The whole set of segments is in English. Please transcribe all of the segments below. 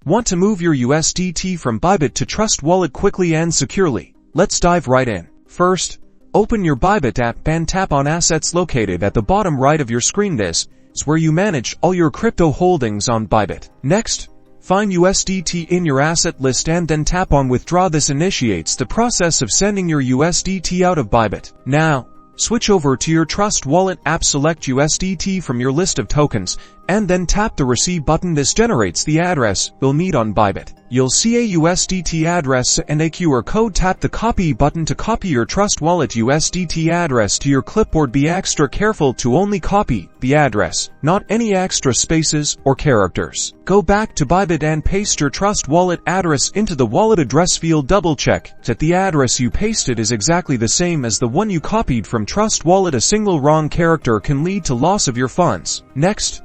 Want to move your USDT from Bybit to Trust Wallet quickly and securely? Let's dive right in. First, open your Bybit app and tap on Assets located at the bottom right of your screen. This is where you manage all your crypto holdings on Bybit. Next, find USDT in your asset list and then tap on Withdraw. This initiates the process of sending your USDT out of Bybit. Now, switch over to your Trust Wallet app, select USDT from your list of tokens, and then tap the Receive button. This generates the address you'll need on Bybit. You'll see a USDT address and a QR code. Tap the Copy button to copy your Trust Wallet USDT address to your clipboard. Be extra careful to only copy the address, not any extra spaces or characters. Go back to Bybit and paste your Trust Wallet address into the wallet address field. Double check that the address you pasted is exactly the same as the one you copied from Trust Wallet. A single wrong character can lead to loss of your funds. Next,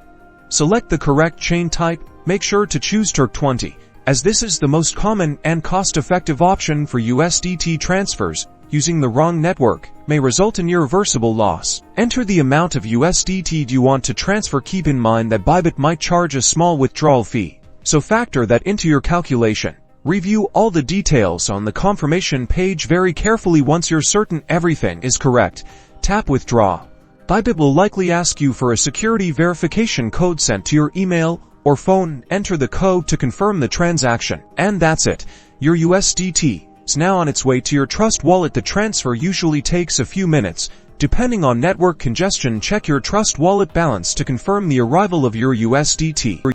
select the correct chain type. Make sure to choose TRC20, as this is the most common and cost-effective option for USDT transfers. Using the wrong network may result in irreversible loss. Enter the amount of USDT you want to transfer. Keep in mind that Bybit might charge a small withdrawal fee, so factor that into your calculation. Review all the details on the confirmation page very carefully. Once you're certain everything is correct, tap Withdraw. Bybit will likely ask you for a security verification code sent to your email or phone. Enter the code to confirm the transaction. And that's it. Your USDT is now on its way to your Trust Wallet. The transfer usually takes a few minutes, depending on network congestion. Check your Trust Wallet balance to confirm the arrival of your USDT.